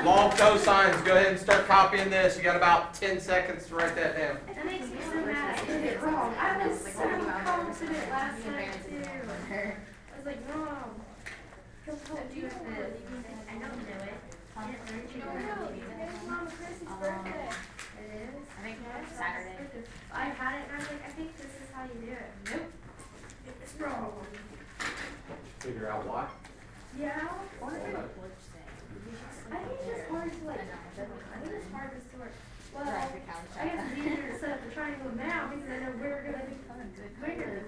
Law of cosines. Go ahead and start copying this. You got about 10 seconds to write that down. That makes me so mad. I did it wrong. I was so confident last time too. I was like, wrong. Do you know this? I don't know it. It's Mama Chris's birthday. It is? I think Saturday. I had it and I was like, I think this is how you do it. Nope. It's wrong. Figure out why. Yeah. Hold on. I think it's just hard to like, I think it's hard to sort. Well, I guess it's easier to set up the triangle now because I know we're going to be bigger.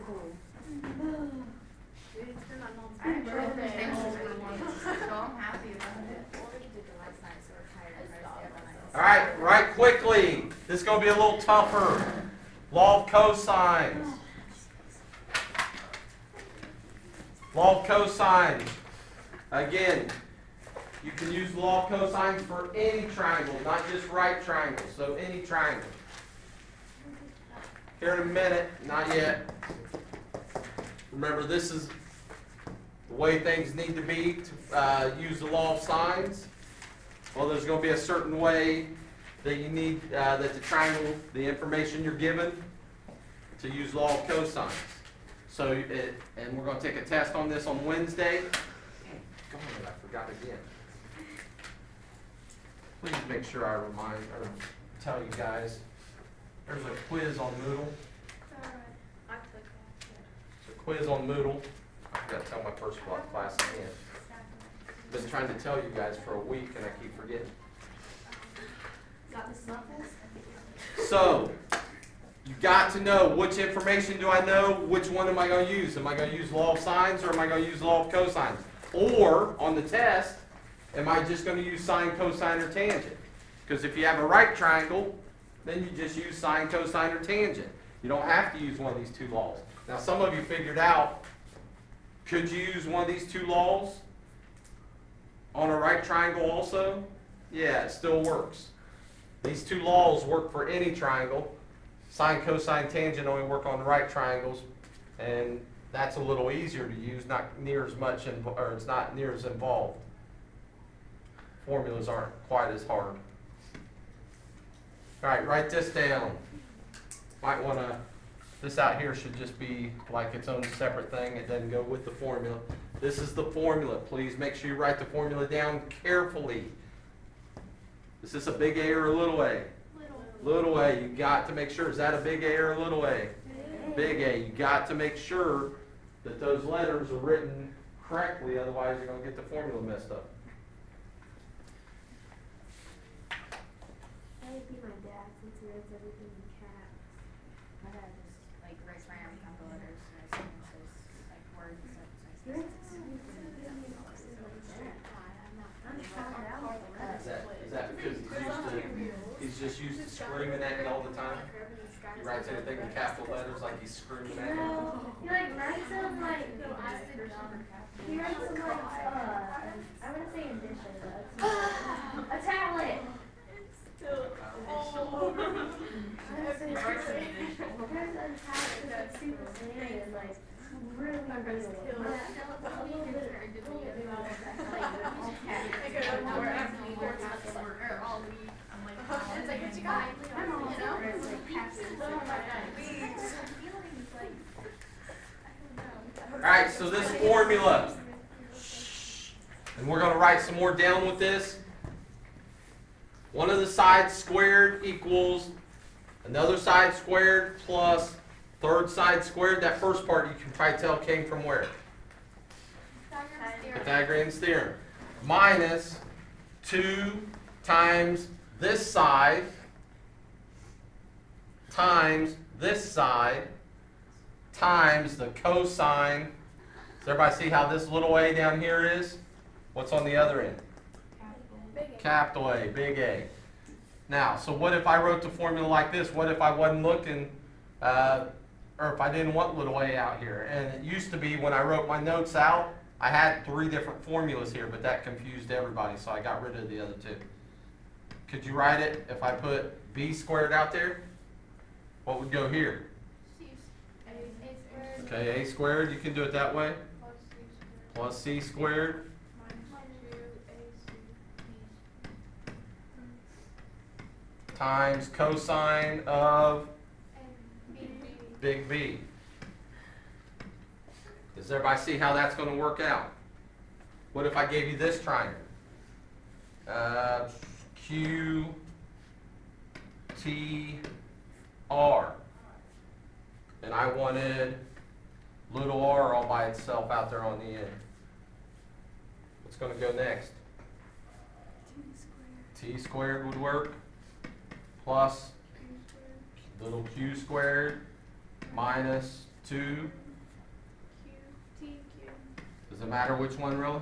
I'm birthday. So I'm happy about it. Well, we did the last night, so we're tired. All right, write quickly. This is going to be a little tougher. Law of cosines. Law of cosines. Again, you can use the law of cosines for any triangle, not just right triangles. So any triangle. Here in a minute, not yet. Remember, this is the way things need to be to use the law of sines. Well, there's going to be a certain way that you need, that the triangle, the information you're given, to use law of cosines. So, and we're going to take a test on this on Wednesday. God, I forgot again. Please make sure I remind or tell you guys. There's a quiz on Moodle. It's a quiz on Moodle. I forgot to tell my first class again. Been trying to tell you guys for a week and I keep forgetting. Got the snuffles? So, you got to know which information do I know, which one am I going to use? Am I going to use law of sines or am I going to use law of cosines? Or, on the test, am I just going to use sine, cosine, or tangent? Because if you have a right triangle, then you just use sine, cosine, or tangent. You don't have to use one of these two laws. Now, some of you figured out, could you use one of these two laws on a right triangle also? Yeah, it still works. These two laws work for any triangle. Sine, cosine, tangent only work on right triangles, and that's a little easier to use, not near as much, or it's not near as involved. Formulas aren't quite as hard. All right, write this down. Might want to, this out here should just be like its own separate thing. It doesn't go with the formula. This is the formula. Please make sure you write the formula down carefully. Is this a big A or a little A? Little A. You got to make sure. Is that a big A or a little A? Big A. You got to make sure that those letters are written correctly. Otherwise, you're going to get the formula messed up. That would be my dad since he writes everything in caps. My dad just like writes random capital letters and I send him like words and stuff. He writes I'm shocked out. Is that because he's just used to screaming at me all the time? He writes anything in capital letters like he's screaming at me? No, he like writes them like, he writes them like, I wouldn't say edition, but a tablet. That's super standard, like really It's like, what you got? Alright, so this formula, and we're going to write some more down with this. One of the sides squared equals another side squared plus third side squared. That first part you can probably tell came from where? Pythagorean's theorem. Minus 2 times this side times this side times the cosine. Does everybody see how this little a down here is? What's on the other end? Capital A, big A. Now, so what if I wrote the formula like this? What if I wasn't looking, or if I didn't want little a out here? And it used to be when I wrote my notes out, I had 3 different formulas here, but that confused everybody, so I got rid of the other 2. Could you write it if I put b squared out there? What would go here? Okay, a squared, you can do it that way. plus c squared times cosine of big B. Does everybody see how that's going to work out? What if I gave you this triangle? Q, T, R. And I wanted little r all by itself out there on the end. What's going to go next? T squared would work. Plus little q squared minus 2. Does it matter which one really?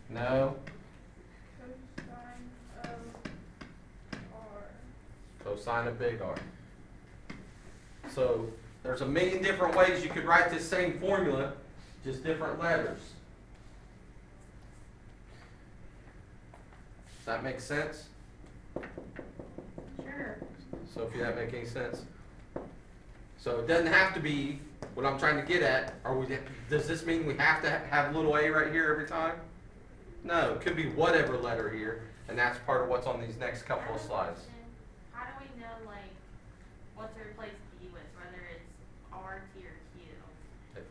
No. Cosine of big R. So there's a million different ways you could write this same formula, just different letters. Does that make sense? Sure. Sophie, that make any sense? So it doesn't have to be what I'm trying to get at. Does this mean we have to have little a right here every time? No, it could be whatever letter here, and that's part of what's on these next couple of slides. How do we know, like, what to replace D with, whether it's R, T, or Q?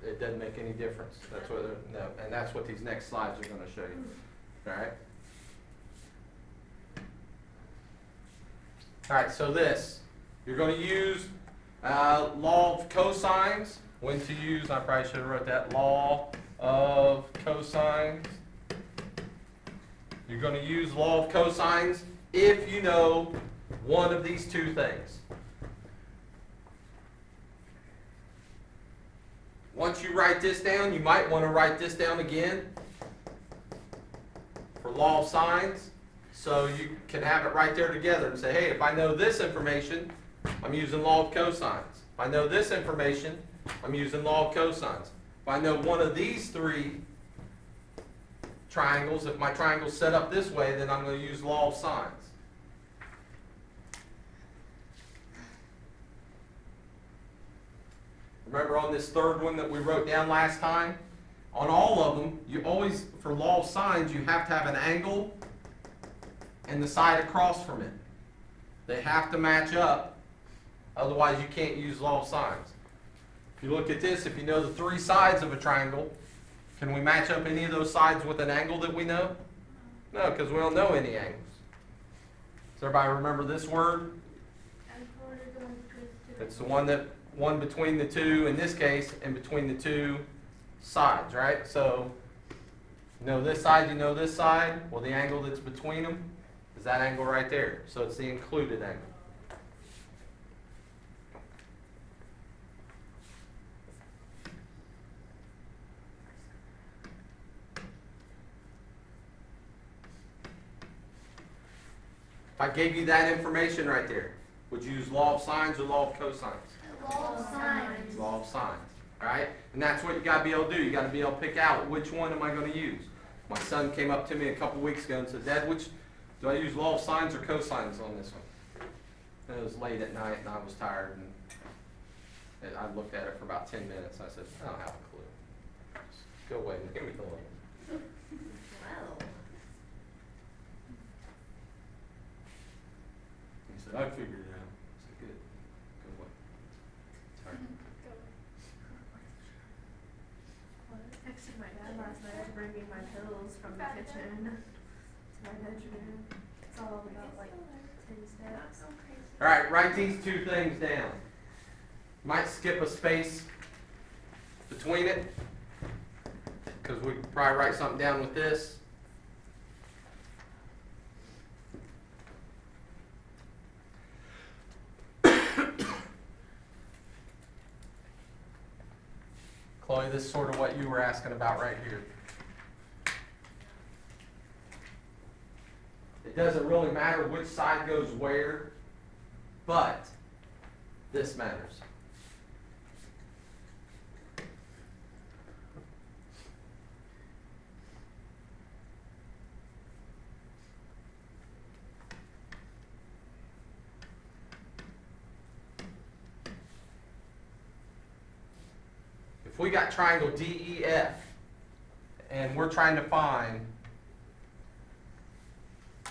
It doesn't make any difference. That's what no, and that's what these next slides are going to show you. All right. All right. So this, you're going to use law of cosines. When to use? I probably should have wrote that. Law of cosines. You're going to use law of cosines if you know one of these two things. Once you write this down, you might want to write this down again for law of sines, so you can have it right there together and say, hey, if I know this information, I'm using law of cosines. If I know this information, I'm using law of cosines. If I know one of these three triangles, if my triangle's set up this way, then I'm going to use law of sines. Remember on this third one that we wrote down last time? On all of them, you always, for law of sines, you have to have an angle and the side across from it. They have to match up, otherwise you can't use law of sines. If you look at this, if you know the three sides of a triangle, can we match up any of those sides with an angle that we know? No, because we don't know any angles. Does everybody remember this word? It's the one between the two, in this case, and between the two sides, right? So, you know this side, you know this side. Well, the angle that's between them is that angle right there. So it's the included angle. If I gave you that information right there, would you use law of sines or law of cosines? Law of sines. Law of sines. All right? And that's what you got to be able to do. You got to be able to pick out which one am I going to use. My son came up to me a couple weeks ago and said, Dad, which do I use law of sines or cosines on this one? And it was late at night and I was tired and I looked at it for about 10 minutes. I said, I don't have a clue. Just go away and leave me alone. Wow. He said, I figured it out. I said, good. Go away. Sorry. Well, I texted my dad last night to bring me my pills from the kitchen to my bedroom. It's all about like 10 steps. All right, write these two things down. Might skip a space between it because we could probably write something down with this. Chloe, this is sort of what you were asking about right here. It doesn't really matter which side goes where, but this matters. If we got triangle DEF, and we're trying to find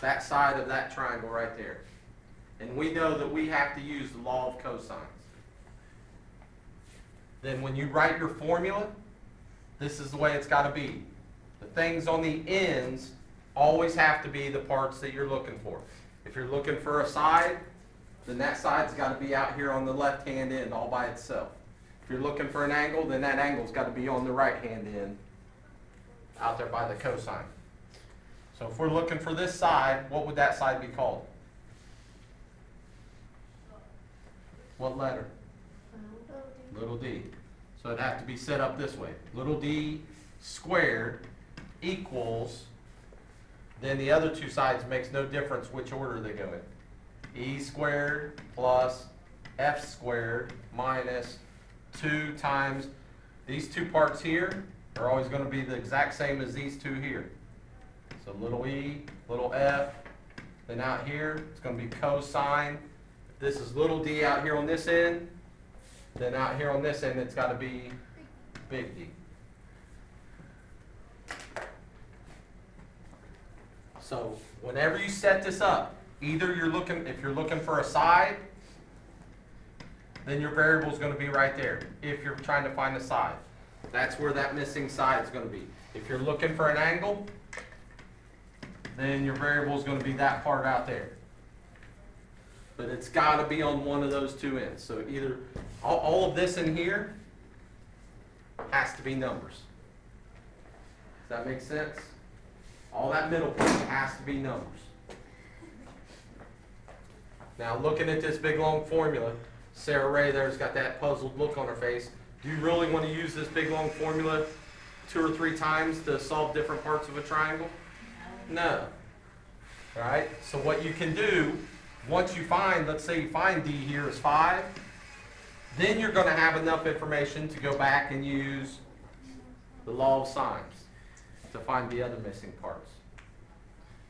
that side of that triangle right there. And we know that we have to use the law of cosines. Then when you write your formula, this is the way it's got to be. The things on the ends always have to be the parts that you're looking for. If you're looking for a side, then that side's got to be out here on the left-hand end all by itself. If you're looking for an angle, then that angle's got to be on the right-hand end out there by the cosine. So if we're looking for this side, what would that side be called? What letter? Little d. So it'd have to be set up this way. Little d squared equals, then the other two sides makes no difference which order they go in. E squared plus f squared minus 2 times, these two parts here are always going to be the exact same as these two here. So little e, little f, then out here it's going to be cosine. If this is little d out here on this end, then out here on this end it's got to be big D. So whenever you set this up, either if you're looking for a side, then your variable is going to be right there. If you're trying to find a side, that's where that missing side is going to be. If you're looking for an angle, then your variable is going to be that part out there. But it's got to be on one of those two ends. So either all of this in here has to be numbers. Does that make sense? All that middle point has to be numbers. Now looking at this big long formula, Sarah Ray there's got that puzzled look on her face. Do you really want to use this big long formula 2 or 3 times to solve different parts of a triangle? No. All right? So what you can do, once you find, let's say you find D here is 5, then you're going to have enough information to go back and use the law of sines to find the other missing parts.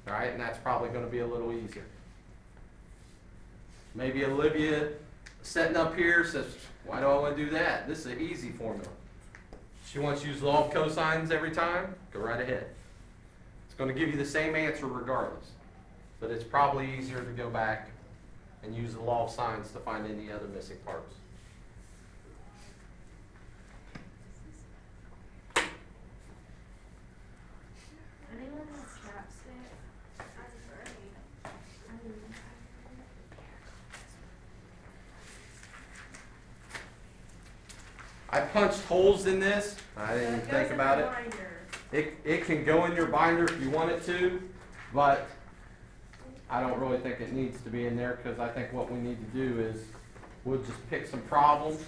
All right? And that's probably going to be a little easier. Maybe Olivia setting up here says, why do I want to do that? This is an easy formula. She wants to use the law of cosines every time? Go right ahead. It's going to give you the same answer regardless. But it's probably easier to go back and use the law of sines to find any other missing parts. Anyone has chapstick? I punched holes in this. I didn't even think about it. It can go in your binder if you want it to, but I don't really think it needs to be in there because I think what we need to do is we'll just pick some problems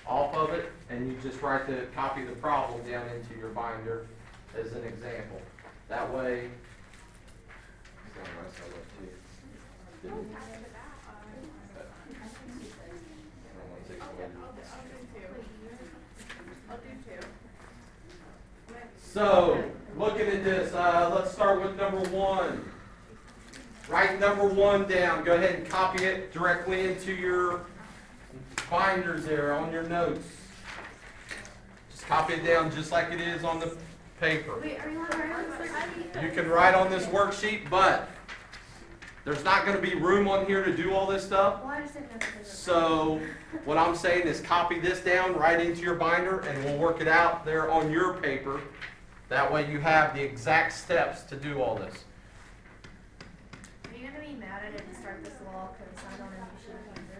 off of it and you just copy the problem down into your binder as an example. That way, so, looking at this, let's start with number 1. Write number 1 down. Go ahead and copy it directly into your binders there on your notes. Just copy it down just like it is on the paper. Wait, are you on You can write on this worksheet, but there's not going to be room on here to do all this stuff. Well, I just didn't know if it was- So what I'm saying is copy this down right into your binder and we'll work it out there on your paper. That way you have the exact steps to do all this. Are you gonna be mad I didn't start this law because I don't know if you should have it?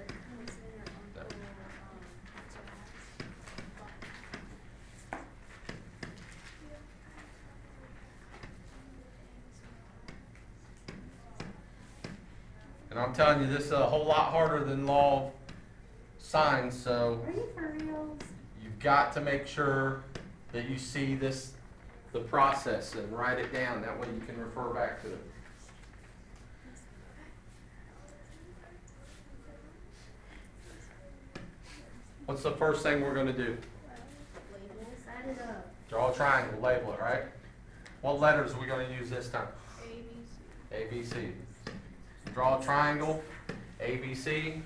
And I'm telling you, this is a whole lot harder than law of sines, so Are you for reals? you've got to make sure that you see the process and write it down. That way you can refer back to it. What's the first thing we're going to do? Set it up. Draw a triangle, label it, right? What letters are we going to use this time? A, B, C. Draw a triangle, A, B, C.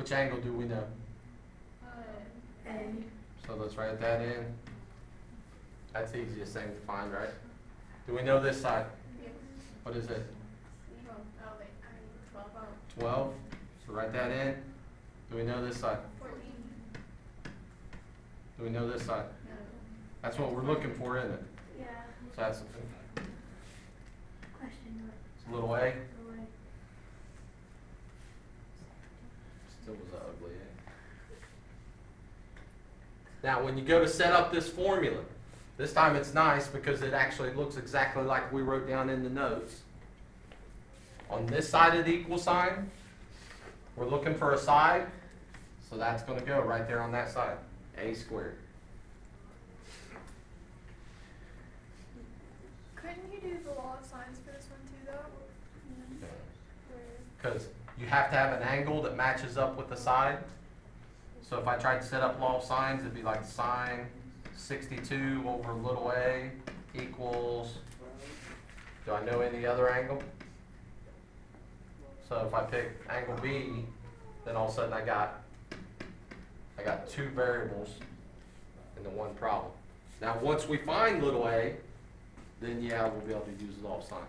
Which angle do we know? A. So let's write that in. That's the easiest thing to find, right? Do we know this side? What is it? 12. So write that in. Do we know this side? 14. Do we know this side? That's what we're looking for, isn't it? Yeah. So that's Question mark. it's a little A. Still was ugly, eh? Now, when you go to set up this formula, this time it's nice because it actually looks exactly like we wrote down in the notes. On this side of the equal sign, we're looking for a side, so that's going to go right there on that side, a squared. Couldn't you do the law of sines for this one too, though? Because you have to have an angle that matches up with the side. So if I tried to set up law of sines, it'd be like sine 62 over little a equals, do I know any other angle? So if I pick angle B, then all of a sudden I got two variables in the one problem. Now once we find little a, then yeah, we'll be able to use law of sines.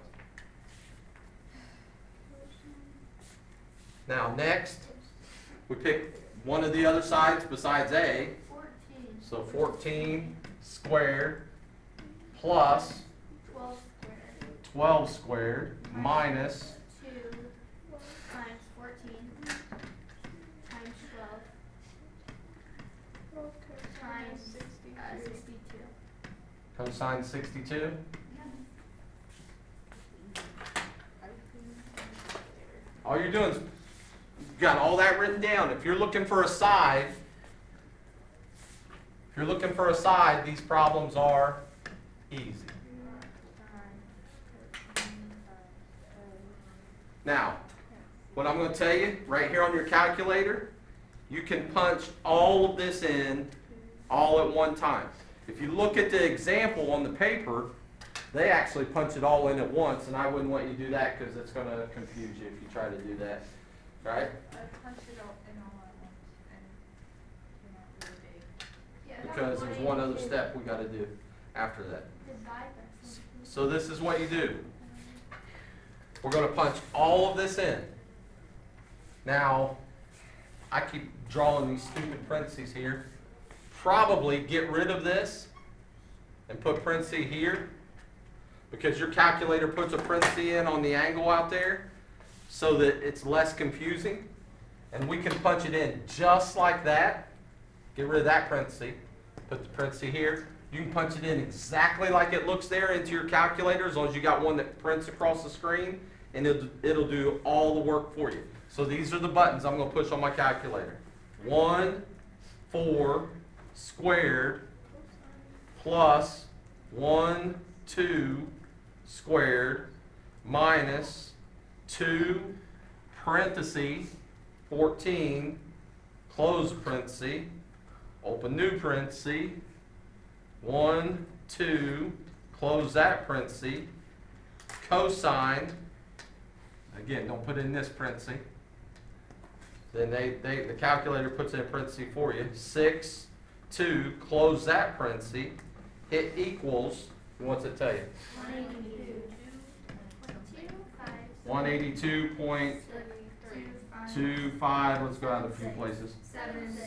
Now next, we pick one of the other sides besides a. 14. So 14 squared plus 12 squared. 12 squared minus 2 times 14 times 12 times 62. cosine 62. All you're doing is you've got all that written down. If you're looking for a side, these problems are easy. Now, what I'm going to tell you right here on your calculator, you can punch all of this in all at one time. If you look at the example on the paper, they actually punch it all in at once, and I wouldn't want you to do that because it's going to confuse you if you try to do that, right? I punched it all in all at once, and it came out really big. Yeah, Because there's one other step we got to do after that. Divide by 14. So this is what you do. We're going to punch all of this in. Now, I keep drawing these stupid parentheses here. Probably get rid of this and put parentheses here, because your calculator puts a parenthesis in on the angle out there so that it's less confusing. And we can punch it in just like that. Get rid of that parenthesis. Put the parenthesis here. You can punch it in exactly like it looks there into your calculator, as long as you got one that prints across the screen, and it'll do all the work for you. So these are the buttons I'm going to push on my calculator. 1, 4 squared plus 1, 2 squared minus 2 parenthesis 14 close parenthesis open new parenthesis 1, 2 close that parenthesis cosine, again don't put in this parenthesis, then the calculator puts in a parenthesis for you, 6, 2 close that parenthesis, hit equals, what's it tell you? 182.25, let's go out a few places.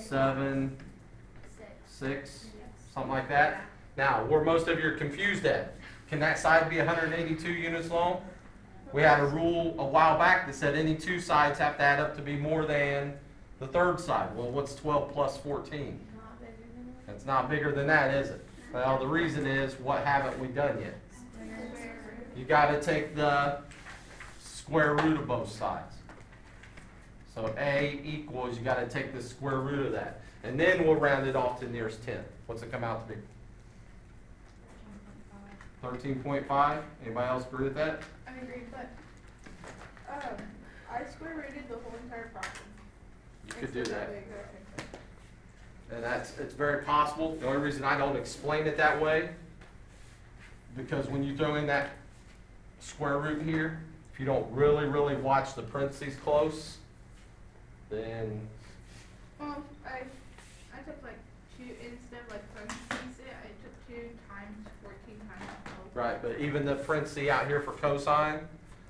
7, 6, something like that. Now, where most of you are confused at, can that side be 182 units long? We had a rule a while back that said any two sides have to add up to be more than the third side. Well, what's 12 plus 14? It's not bigger than that, is it? Well, the reason is, what haven't we done yet? You got to take the square root of both sides. So A equals, you got to take the square root of that. And then we'll round it off to the nearest 10. What's it come out to be? 13.5? Anybody else agree with that? I agree, but I square rooted the whole entire problem. You could do that. Okay. And it's very possible. The only reason I don't explain it that way, because when you throw in that square root here, if you don't really watch the parentheses close, then Well, I took like 2, instead of like parentheses it, I took 2 times 14 times 12. Right, but even the parenthesis out here for cosine,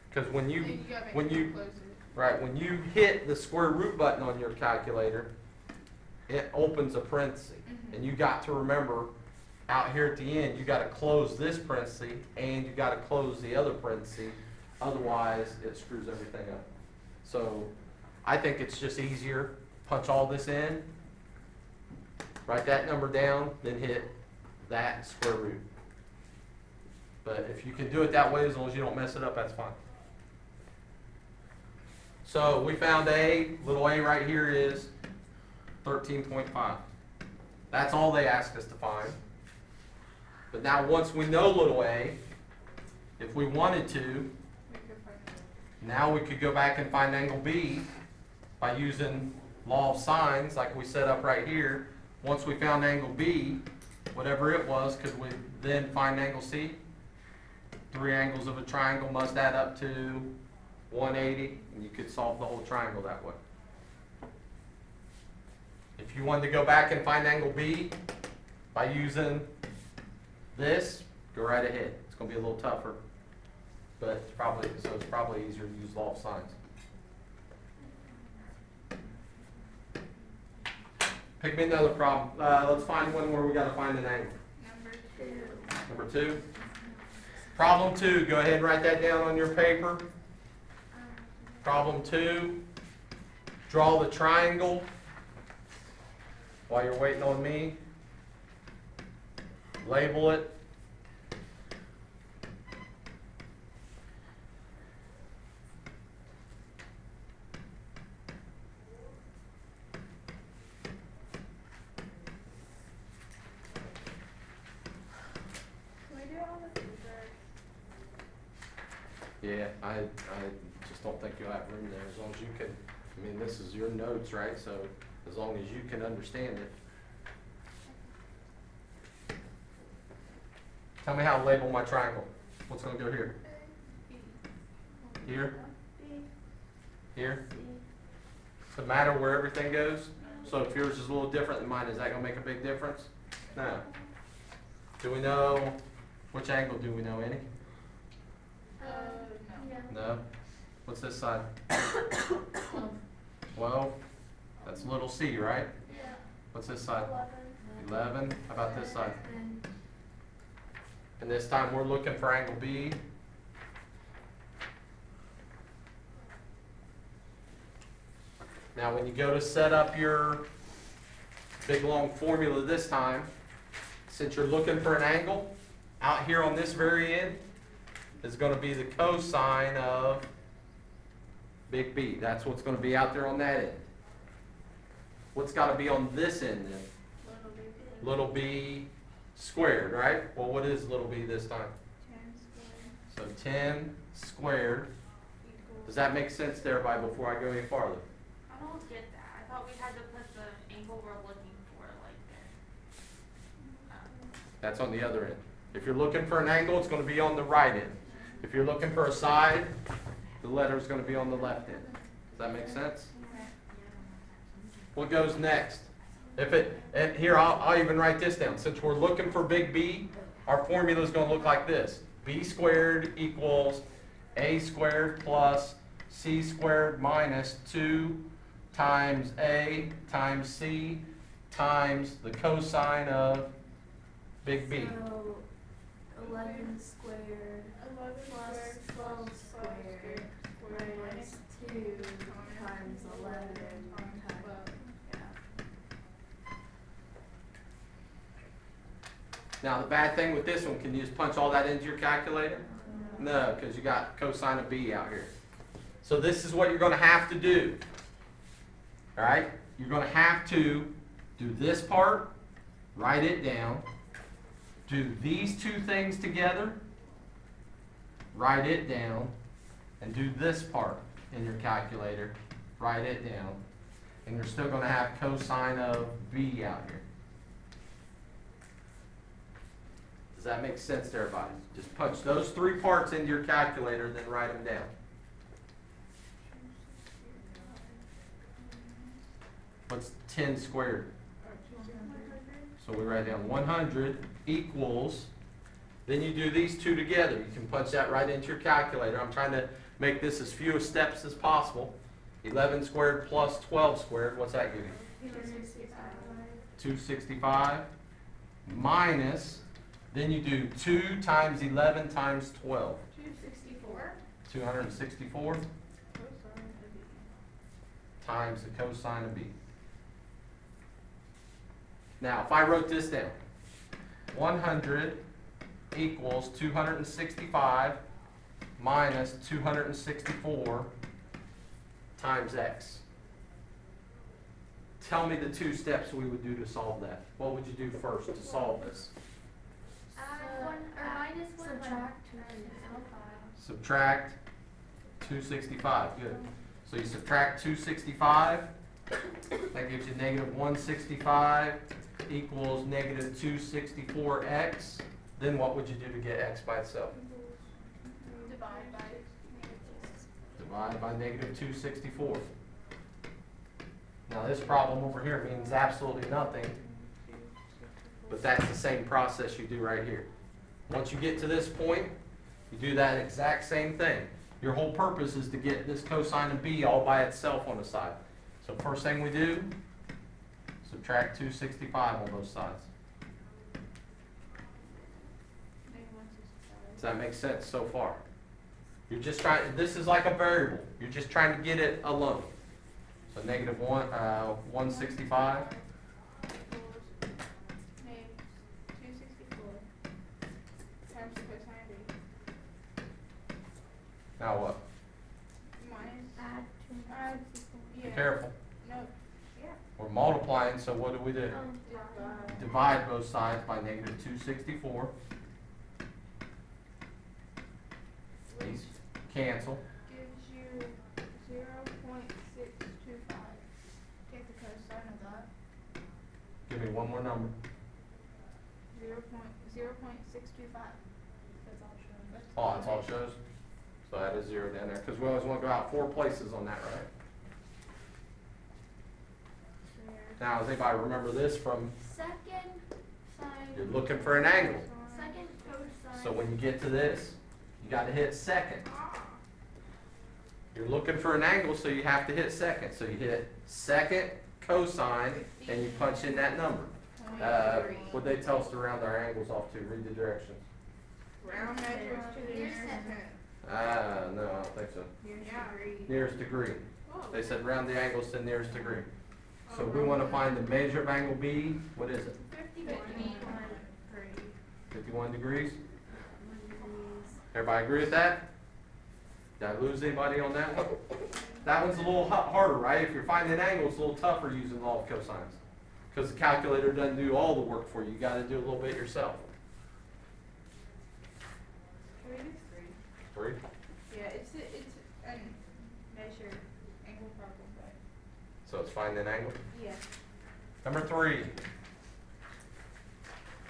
because when And you, you gotta make when sure you, close it. right, when you hit the square root button on your calculator, it opens a parenthesis. Mhm. And you got to remember, out here at the end, you gotta close this parenthesis, and you gotta close the other parenthesis, otherwise it screws everything up. So, I think it's just easier, punch all this in, write that number down, then hit that square root. But if you can do it that way, as long as you don't mess it up, that's fine. So we found A, little a right here is 13.5. That's all they asked us to find. But now once we know little a, if we wanted to, We could find it. now we could go back and find angle B by using law of sines like we set up right here. Once we found angle B, whatever it was, could we then find angle C? 3 angles of a triangle must add up to 180, and you could solve the whole triangle that way. If you wanted to go back and find angle B by using this, go right ahead. It's going to be a little tougher, but it's probably easier to use law of sines. Pick me another problem. Let's find one where we got to find an angle. Number 2. Number 2. Problem 2, go ahead and write that down on your paper. Problem 2, draw the triangle while you're waiting on me. Label it. Can we do it on the computer? Yeah, I just don't think you'll have room there as long as you can, I mean, this is your notes, right? So as long as you can understand it. Tell me how to label my triangle. What's going to go here? Here? Here? Does it matter where everything goes? So if yours is a little different than mine, is that going to make a big difference? No. Do we know, which angle do we know, any? No. No? What's this side? 12? That's little c, right? What's this side? 11. How about this side? And this time we're looking for angle B. Now when you go to set up your big long formula this time, since you're looking for an angle, out here on this very end is going to be the cosine of big B. That's what's going to be out there on that end. What's got to be on this end then? Little b squared, right? Well, what is little b this time? 10 squared So 10 squared. equals. Does that make sense to everybody before I go any farther? I don't get that. I thought we had to put the angle we're looking for like there. That's on the other end. If you're looking for an angle, it's going to be on the right end. If you're looking for a side, the letter is going to be on the left end. Does that make sense? What goes next? And here, I'll even write this down. Since we're looking for big B, our formula is going to look like this. B squared equals A squared plus C squared minus 2 times A times C times the cosine of big B. So 11 squared 11 plus squared 12 squared minus 2 times 11 times 12. yeah. Now, the bad thing with this one, can you just punch all that into your calculator? No, because you got cosine of B out here. So this is what you're going to have to do. All right? You're going to have to do this part, write it down, do these two things together, write it down, and do this part in your calculator, write it down, and you're still going to have cosine of B out here. Does that make sense to everybody? Just punch those 3 parts into your calculator, then write them down. What's 10 squared? So we write down 100 equals, then you do these two together. You can punch that right into your calculator. I'm trying to make this as few steps as possible. 11 squared plus 12 squared, what's that give you? 265 minus, then you do 2 times 11 times 12. 264. 264 times the cosine of b. Now, if I wrote this down, 100 equals 265 minus 264 times x. Tell me the two steps we would do to solve that. What would you do first to solve this? Minus 100. Subtract 265, good. So you subtract 265, that gives you negative 165 equals negative 264x. Then what would you do to get x by itself? Divide by negative 264. Now this problem over here means absolutely nothing, but that's the same process you do right here. Once you get to this point, you do that exact same thing. Your whole purpose is to get this cosine of b all by itself on the side. So first thing we do, subtract 265 on both sides. Does that make sense so far? You're just trying, this is like a variable. You're just trying to get it alone. So negative 165. Negative 264 times the cosine of b. Now what? Minus. Be Yeah. careful. No. Yeah. We're multiplying, so what do? Divide. Divide both sides by negative 264. These cancel. Gives you 0.625. Take the cosine of that. Give me one more number. 0.625. That's all shown. Oh, that's all it shows? So that is 0 down there, because we always want to go out 4 places on that, right? Now, does anybody remember this from, Second sine. you're looking for an angle. Second cosine. So when you get to this, you got to hit second. You're looking for an angle, so you have to hit second. So you hit second cosine, and you punch in that number. What'd they tell us to round our angles off to? Read the directions. Round measures to the nearest tenth. No, I don't think so. Nearest degree. They said round the angles to the nearest degree. So we want to find the measure of angle B. What is it? 51 degrees. Everybody agree with that? Did I lose anybody on that one? That one's a little harder, right? If you're finding an angle, it's a little tougher using law of cosines. Because the calculator doesn't do all the work for you. You got to do a little bit yourself. Can we do 3? 3? Yeah, it's a measure angle problem, but So it's find an angle. yeah. Number 3.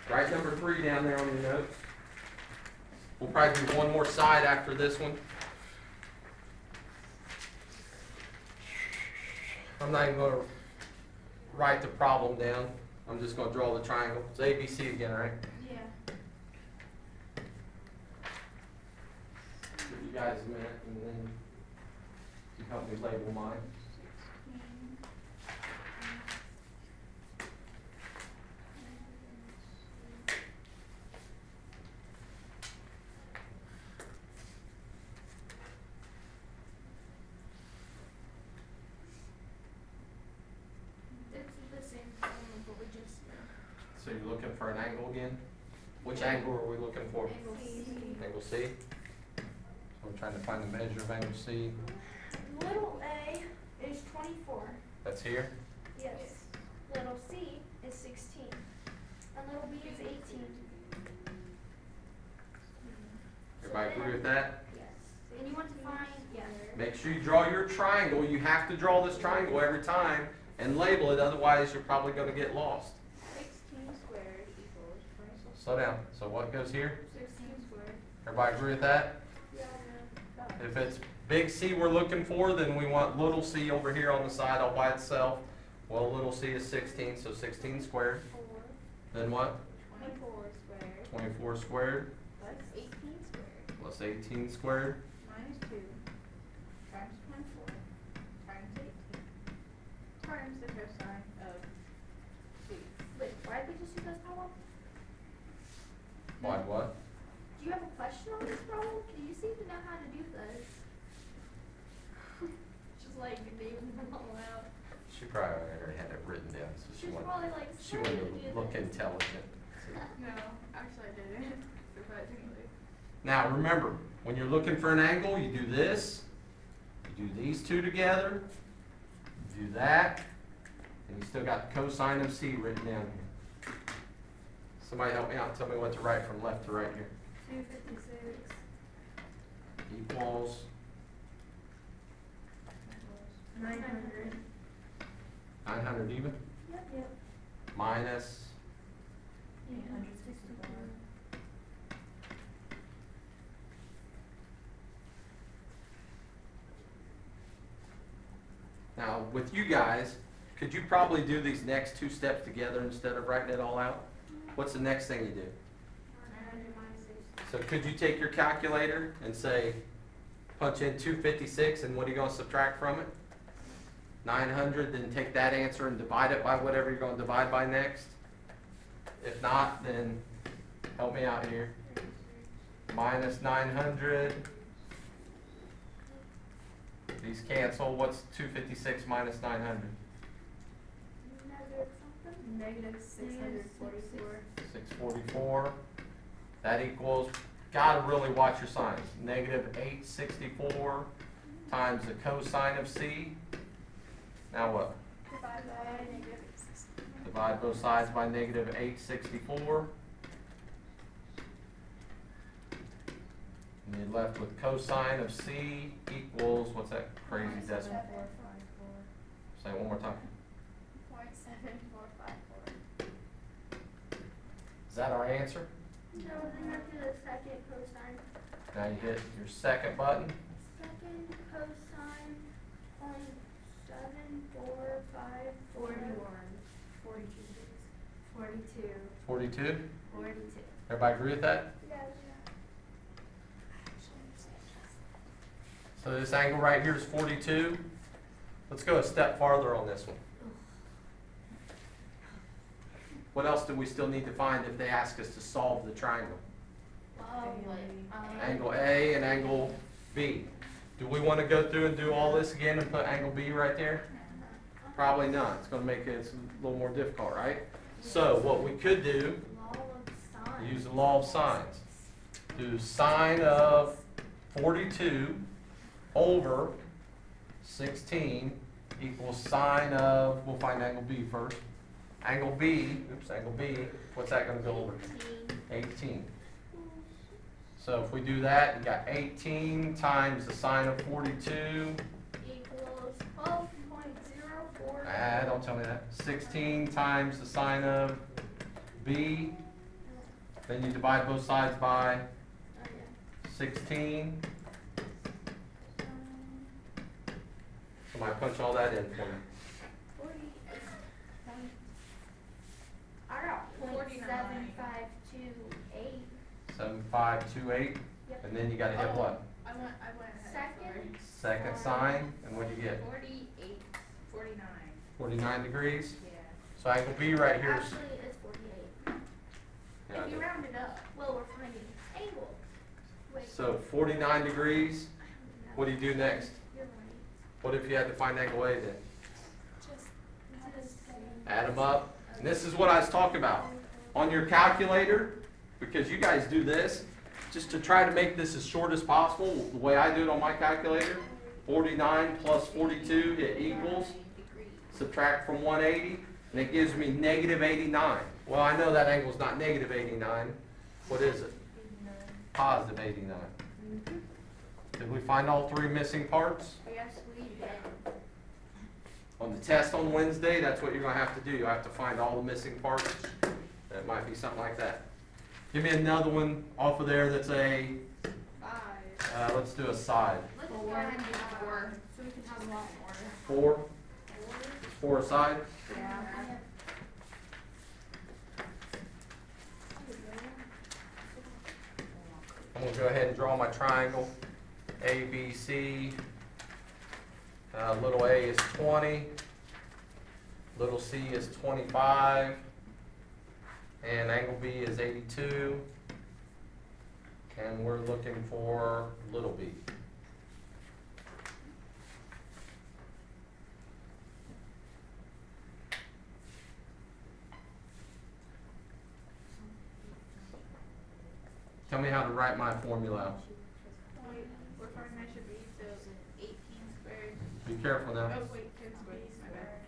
Write number 3 down there on your notes. We'll probably do one more side after this one. I'm not even going to write the problem down. I'm just going to draw the triangle. It's ABC again, right? Yeah. Give you guys a minute and then you help me label mine. 16. It's the same problem as what we just So you're looking for an angle again? Which angle are we looking for? Angle C. Angle C. So we're trying to find the measure of angle C. Little a is 24. That's here. Yes. Little c is 16. And little b is 18. Everybody agree with that? Yes. And you want to find, yes. Make sure you draw your triangle. You have to draw this triangle every time and label it, otherwise you're probably going to get lost. 16 squared equals 26. Slow down. So what goes here? 16 squared. Everybody agree with that? Yeah. If it's big C we're looking for, then we want little c over here on the side all by itself. Well, little c is 16, so 16 squared. Then what? 24 squared 24 squared plus 18 squared plus 18 squared. minus 2 times 24 times 18 times the cosine of c. Wait, why did we just do this problem? Why what? Do you have a question on this problem? You seem to know how to do this. Just like leaving them all out. She probably already had it written down, so she She's wanted, probably like, she "Sorry wanted to do to look this." intelligent. No, actually I didn't. Surprisingly. Now remember, when you're looking for an angle, you do this, you do these two together, you do that, and you still got the cosine of c written down here. Somebody help me out and tell me what to write from left to right here. 256 Equals 900. 900 even, Yep. minus 864. Now, with you guys, could you probably do these next two steps together instead of writing it all out? What's the next thing you do? 900 minus 8. So could you take your calculator and say, punch in 256, and what are you going to subtract from it? 900, then take that answer and divide it by whatever you're going to divide by next? If not, then help me out here. Minus 900. These cancel. What's 256 minus 900? Negative something? Negative 644. 644. That equals, gotta really watch your signs. Negative 864 times the cosine of c. Now what? Divide by negative 6. Divide both sides by negative 864. And you're left with cosine of c equals, what's that crazy decimal? 7454. Say it one more time. 0.7454. Is that our answer? No, then after the second cosine. Now you hit your second button. Second cosine 0.7454. 41. 42. 42. 42. Everybody agree with that? Yes. So this angle right here is 42. Let's go a step farther on this one. What else do we still need to find if they ask us to solve the triangle? Angle A and angle B. Do we want to go through and do all this again and put angle B right there? Probably not. It's going to make it a little more difficult, right? So what we could do, Law of sine. use the law of sines. Do sine of 42 over 16 equals sine of, we'll find angle B first. Angle B, what's that going to go over? 18. So if we do that, you got 18 times the sine of 42. Equals 12.04. Don't tell me that. 16 times the sine of B. Then you divide both sides by 16. Somebody punch all that in for me. 48. I got 49. 0.7528. 7528. Yep. And then you got to hit what? I went ahead. Second. Second sine. And what do you get? 48, 49. 49 degrees. Yeah. So angle B right here is. Actually, it's 48. Yeah, If you round it up, well, we're finding angle. Wait. so 49 degrees. What do you do next? You're right. What if you had to find angle A then? Just Add them up. And this is what I was talking about. On your calculator, because you guys do this, just to try to make this as short as possible, the way I do it on my calculator, 49 plus 42, it equals, subtract from 180, and it gives me negative 89. Well, I know that angle's not negative 89. What is it? Positive 89. Did we find all three missing parts? Yes, we did. On the test on Wednesday, that's what you're going to have to do. You'll have to find all the missing parts. That might be something like that. Give me another one off of there that's a, 5. let's do a side. Let's go ahead and do 4, so we can have a lot more. 4? 4 aside. Yeah. I'm gonna go ahead and draw my triangle. A, B, C. Little a is 20. Little c is 25. And angle B is 82. And we're looking for little b. Tell me how to write my formula out. Wait, we're finding I should be, so 18 squared. Be careful now. Oh, wait, 10 squared, my bad.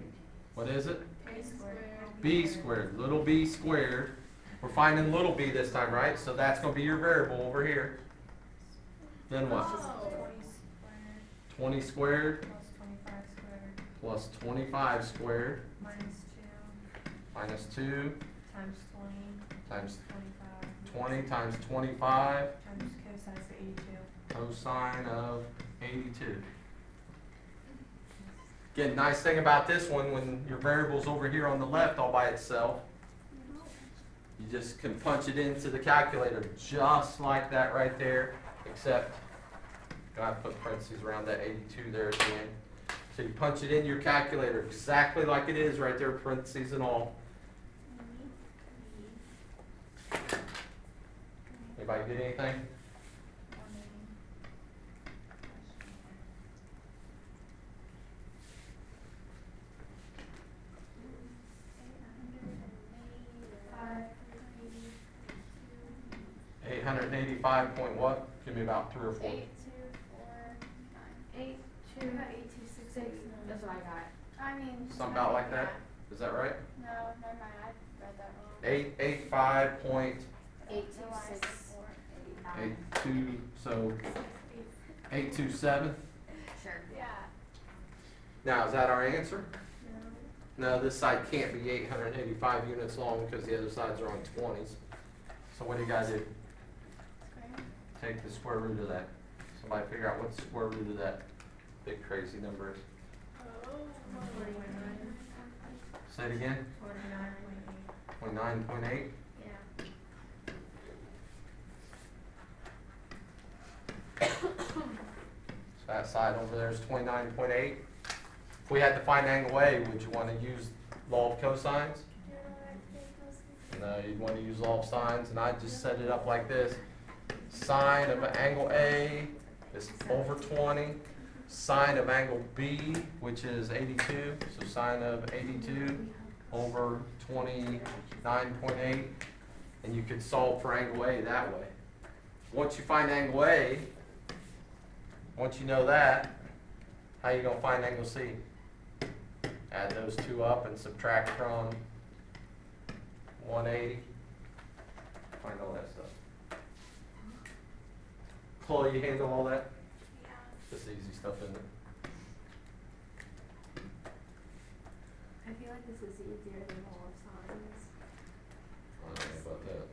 What is it? A squared. B squared, little b squared. We're finding little b this time, right? So that's going to be your variable over here. Then what? Oh. 20 squared Plus 25 squared plus 25 squared minus 2 minus 2 times 20 times 25 20 times 25 times cosine of 82. cosine of 82. Again, nice thing about this one, when your variable's over here on the left all by itself, you just can punch it into the calculator just like that right there, except I have to put parentheses around that 82 there at the end. So you punch it in your calculator exactly like it is right there, parentheses and all. Anybody get anything? $885. 885 point what? Give me about 3 or 4. 8, 2, 4, 9. 824. That's what I got. I mean. Something about like that? Is that right? No, never mind, I read that wrong. 885 point 826. 82, so 827. Sure. Yeah. Now, is that our answer? No, this side can't be 885 units long because the other sides are on 20s. So what do you guys do? Take the square root of that. Somebody figure out what the square root of that big crazy number is. Say it again. 29.8. Yeah. So that side over there is 29.8. If we had to find angle A, would you want to use law of cosines? No, you'd want to use law of sines, and I just set it up like this. Sine of angle A is over 20. Sine of angle B, which is 82, so sine of 82 over 29.8, and you could solve for angle A that way. Once you find angle A, once you know that, how are you going to find angle C? Add those two up and subtract from 180. Find all that stuff. Chloe, you handle all that? Just easy stuff, isn't it? I feel like this is easier than all of science. I don't know about that.